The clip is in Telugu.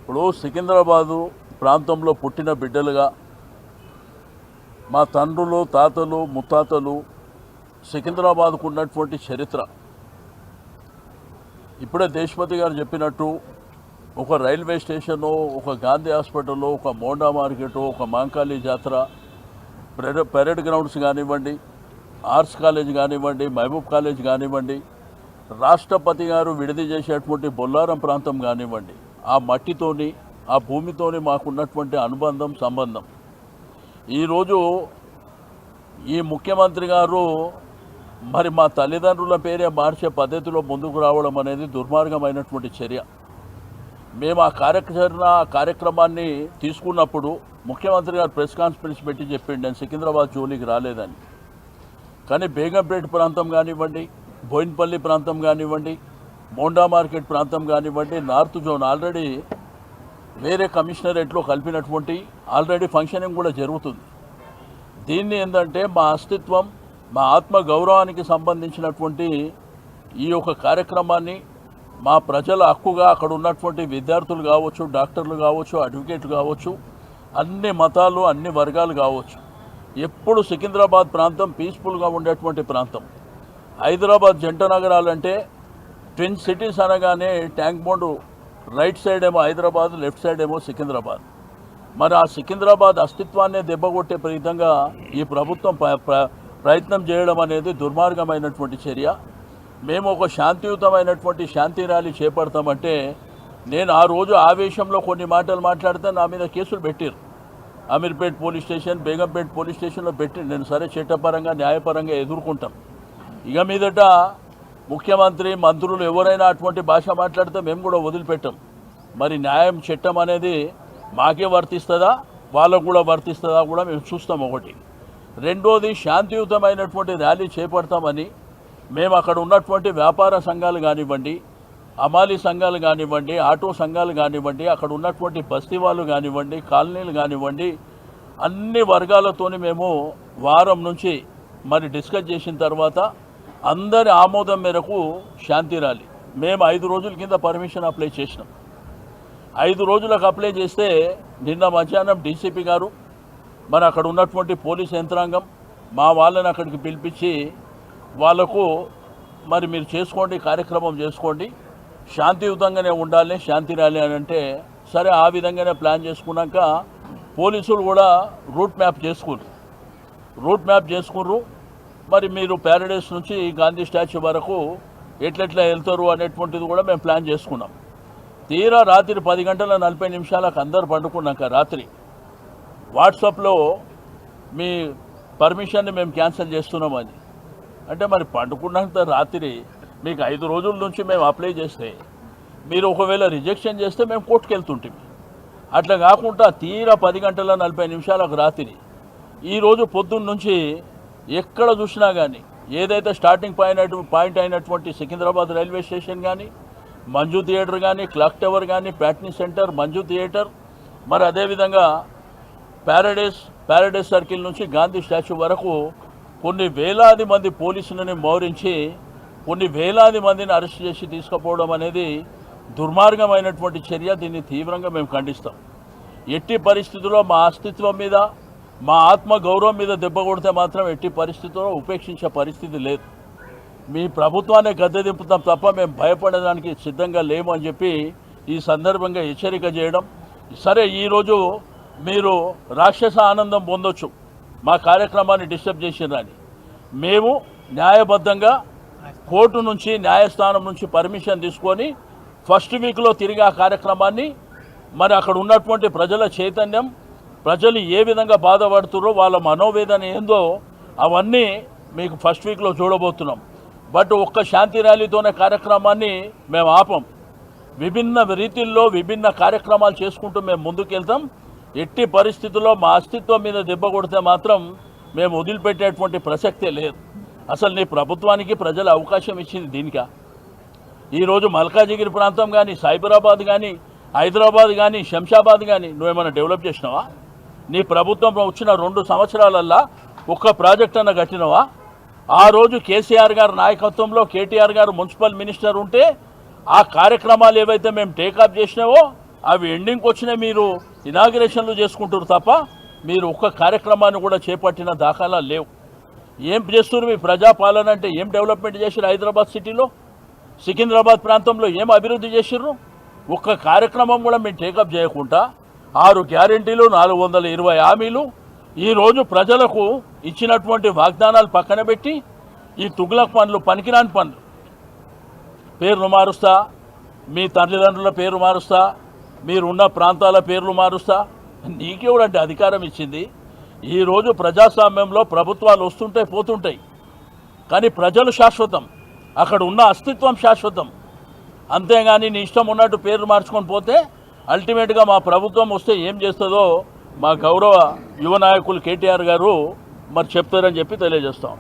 ఇప్పుడు సికింద్రాబాదు ప్రాంతంలో పుట్టిన బిడ్డలుగా మా తండ్రులు తాతలు ముత్తాతలు సికింద్రాబాద్కు ఉన్నటువంటి చరిత్ర ఇప్పుడే దేశపతి గారు చెప్పినట్టు ఒక రైల్వే స్టేషను, ఒక గాంధీ హాస్పిటల్, ఒక మోండా మార్కెట్, ఒక మాంకాళి జాతర, పెరేడ్ గ్రౌండ్స్ కానివ్వండి, ఆర్ట్స్ కాలేజ్ కానివ్వండి, మహబూబ్ కాలేజ్ కానివ్వండి, రాష్ట్రపతి గారు విడిది చేసేటువంటి బొల్లారం ప్రాంతం కానివ్వండి, ఆ మట్టితోని ఆ భూమితోని మాకున్నటువంటి అనుబంధం సంబంధం ఈరోజు ఈ ముఖ్యమంత్రి గారు మరి మా తల్లిదండ్రుల పేరే మార్చే పద్ధతిలో ముందుకు రావడం అనేది దుర్మార్గమైనటువంటి చర్య. మేము ఆ కార్యక్రమాన్ని తీసుకున్నప్పుడు ముఖ్యమంత్రి గారు ప్రెస్ కాన్ఫరెన్స్ పెట్టి చెప్పిండు నేను సికింద్రాబాద్ జోలికి రాలేదని. కానీ బేగంపేట ప్రాంతం కానివ్వండి, బోయిన్పల్లి ప్రాంతం కానివ్వండి, మోండా మార్కెట్ ప్రాంతం కానివ్వండి, నార్త్ జోన్ ఆల్రెడీ వేరే కమిషనరేట్లో కలిపినటువంటి ఆల్రెడీ ఫంక్షనింగ్ కూడా జరుగుతుంది. దీన్ని ఏంటంటే మా అస్తిత్వం, మా ఆత్మ గౌరవానికి సంబంధించినటువంటి ఈ యొక్క కార్యక్రమాన్ని మా ప్రజల హక్కుగా అక్కడ ఉన్నటువంటి విద్యార్థులు కావచ్చు, డాక్టర్లు కావచ్చు, అడ్వకేట్లు కావచ్చు, అన్ని మతాలు అన్ని వర్గాలు కావచ్చు, ఎప్పుడు సికింద్రాబాద్ ప్రాంతం పీస్ఫుల్గా ఉండేటువంటి ప్రాంతం. హైదరాబాద్ జంట నగరాలంటే ట్విన్ సిటీస్ అనగానే ట్యాంక్ బండ్ రైట్ సైడ్ ఏమో హైదరాబాద్, లెఫ్ట్ సైడ్ ఏమో సికింద్రాబాద్. మరి ఆ సికింద్రాబాద్ అస్తిత్వాన్ని దెబ్బకొట్టే విధంగా ఈ ప్రభుత్వం ప్రయత్నం చేయడం అనేది దుర్మార్గమైనటువంటి చర్య. మేము ఒక శాంతియుతమైనటువంటి శాంతి ర్యాలీ చేపడతామంటే నేను ఆ రోజు ఆవేశంలో కొన్ని మాటలు మాట్లాడితే నా మీద కేసులు పెట్టారు. Ameerpet police station, Begumpet police స్టేషన్లో పెట్టి నేను సరే చట్టపరంగా న్యాయపరంగా ఎదుర్కొంటాం. ఇక మీదట ముఖ్యమంత్రి మంత్రులు ఎవరైనా అటువంటి భాష మాట్లాడితే మేము కూడా వదిలిపెట్టాం. మరి న్యాయం చట్టం అనేది మాకే వర్తిస్తుందా వాళ్ళకు కూడా వర్తిస్తుందా కూడా మేము చూస్తాం. ఒకటి. రెండోది, శాంతియుతమైనటువంటి ర్యాలీ చేపడతామని మేము అక్కడ ఉన్నటువంటి వ్యాపార సంఘాలు కానివ్వండి, అమాలీ సంఘాలు కానివ్వండి, ఆటో సంఘాలు కానివ్వండి, అక్కడ ఉన్నటువంటి బస్తీ వాళ్ళు కానివ్వండి, కాలనీలు కానివ్వండి, అన్ని వర్గాలతోని మేము వారం నుంచి మరి డిస్కస్ చేసిన తర్వాత అందరి ఆమోదం మేరకు శాంతి ర్యాలీ మేము 5 రోజుల కింద పర్మిషన్ అప్లై చేసినాం. 5 రోజులకు అప్లై చేస్తే నిన్న మధ్యాహ్నం డీసీపీ గారు మరి అక్కడ ఉన్నటువంటి పోలీస్ యంత్రాంగం మా వాళ్ళని అక్కడికి పిలిపించి వాళ్ళకు మరి మీరు చేసుకోండి, కార్యక్రమం చేసుకోండి, శాంతియుతంగానే ఉండాలి శాంతి ర్యాలీ అని అంటే సరే ఆ విధంగానే ప్లాన్ చేసుకున్నాక పోలీసులు కూడా రూట్ మ్యాప్ చేసుకుర్రు. మరి మీరు ప్యారడైస్ నుంచి గాంధీ స్టాచ్యూ వరకు ఎట్లెట్లా వెళ్తారు అనేటువంటిది కూడా మేము ప్లాన్ చేసుకున్నాం. తీరా రాత్రి 10 గంటల 40 నిమిషాలకు అందరు పండుకున్నాక రాత్రి వాట్సాప్లో మీ పర్మిషన్ని మేము క్యాన్సిల్ చేస్తున్నామని అంటే మరి పండుకున్నంత రాత్రి మీకు 5 రోజుల నుంచి మేము అప్లై చేస్తే మీరు ఒకవేళ రిజెక్షన్ చేస్తే మేము కోర్టుకు వెళ్తుంటాం. అట్లా కాకుండా తీరా 10 గంటల 40 నిమిషాలకు రాత్రి ఈరోజు పొద్దున్న నుంచి ఎక్కడ చూసినా కానీ ఏదైతే స్టార్టింగ్ పాయింట్ అయినటువంటి సికింద్రాబాద్ రైల్వే స్టేషన్ కానీ, మంజు థియేటర్ కానీ, క్లాక్ టవర్ కానీ, ప్యాట్నీ సెంటర్, మంజు థియేటర్, మరి అదేవిధంగా ప్యారడైస్ సర్కిల్ నుంచి గాంధీ స్టాచ్యూ వరకు కొన్ని వేలాది మంది పోలీసులని మోహరించి కొన్ని వేలాది మందిని అరెస్ట్ చేసి తీసుకుపోవడం అనేది దుర్మార్గమైనటువంటి చర్య. దీన్ని తీవ్రంగా మేము ఖండిస్తాం. ఎట్టి పరిస్థితుల్లో మా అస్తిత్వం మీద, మా ఆత్మ గౌరవం మీద దెబ్బ కొడితే మాత్రం ఎట్టి పరిస్థితుల్లో ఉపేక్షించే పరిస్థితి లేదు. మీ ప్రభుత్వాన్ని గద్దె దింపుతాం తప్ప మేము భయపడడానికి సిద్ధంగా లేము అని చెప్పి ఈ సందర్భంగా హెచ్చరిక చేయడం. సరే, ఈరోజు మీరు రాక్షస ఆనందం పొందొచ్చు మా కార్యక్రమాన్ని డిస్టర్బ్ చేసిరని. మేము న్యాయబద్ధంగా కోర్టు నుంచి, న్యాయస్థానం నుంచి పర్మిషన్ తీసుకొని ఫస్ట్ వీక్లో తిరిగి ఆ కార్యక్రమాన్ని మరి అక్కడ ఉన్నటువంటి ప్రజల చైతన్యం, ప్రజలు ఏ విధంగా బాధపడుతున్నారో వాళ్ళ మనోవేదన ఏందో అవన్నీ మీకు ఫస్ట్ వీక్లో చూడబోతున్నాం. బట్ ఒక్క శాంతి ర్యాలీతోనే కార్యక్రమాన్ని మేము ఆపం. విభిన్న రీతిల్లో విభిన్న కార్యక్రమాలు చేసుకుంటూ మేము ముందుకెళ్తాం. ఎట్టి పరిస్థితుల్లో మా అస్తిత్వం మీద దెబ్బ కొడితే మాత్రం మేము వదిలిపెట్టేటువంటి ప్రసక్తే లేదు. అసలు నీ ప్రభుత్వానికి ప్రజలు అవకాశం ఇచ్చింది దీనికా? ఈరోజు మల్కాజిగిరి ప్రాంతం కానీ, సైబరాబాద్ కానీ, హైదరాబాద్ కానీ, శంషాబాద్ కానీ నువ్వేమైనా డెవలప్ చేసినావా? నీ ప్రభుత్వం వచ్చిన 2 సంవత్సరాలల్లా ఒక్క ప్రాజెక్ట్ అన్న కట్టినవా? ఆ రోజు కేసీఆర్ గారి నాయకత్వంలో కేటీఆర్ గారు మున్సిపల్ మినిస్టర్ ఉంటే ఆ కార్యక్రమాలు ఏవైతే మేము టేకప్ చేసినావో అవి ఎండింగ్కి వచ్చిన మీరు ఇనాగ్రేషన్లు చేసుకుంటారు తప్ప మీరు ఒక్క కార్యక్రమాన్ని కూడా చేపట్టిన దాఖలా లేవు. ఏం చేస్తున్నారు మీ ప్రజాపాలన అంటే? ఏం డెవలప్మెంట్ చేసారు హైదరాబాద్ సిటీలో, సికింద్రాబాద్ ప్రాంతంలో ఏం అభివృద్ధి చేసిర్రు? ఒక్క కార్యక్రమం కూడా మేము టేకప్ చేయకుండా 6 గ్యారెంటీలు 420 హామీలు ఈరోజు ప్రజలకు ఇచ్చినటువంటి వాగ్దానాలు పక్కన పెట్టి ఈ తుగ్లక్ పనులు, పనికిరాని పనులు, పేర్లు మారుస్తా, మీ తల్లిదండ్రుల పేరు మారుస్తా, మీరున్న ప్రాంతాల పేర్లు మారుస్తా, నీకెవడంటే అధికారం ఇచ్చింది? ఈరోజు ప్రజాస్వామ్యంలో ప్రభుత్వాలు వస్తుంటాయి పోతుంటాయి, కానీ ప్రజలు శాశ్వతం, అక్కడ ఉన్న అస్తిత్వం శాశ్వతం. అంతేగాని నీ ఇష్టం ఉన్నట్టు పేర్లు మార్చుకొని పోతే అల్టిమేట్గా మా ప్రభుత్వం వస్తే ఏం చేస్తుందో మా గౌరవ యువ నాయకులు కేటీఆర్ గారు మరి చెప్తారని చెప్పి తెలియజేస్తాం.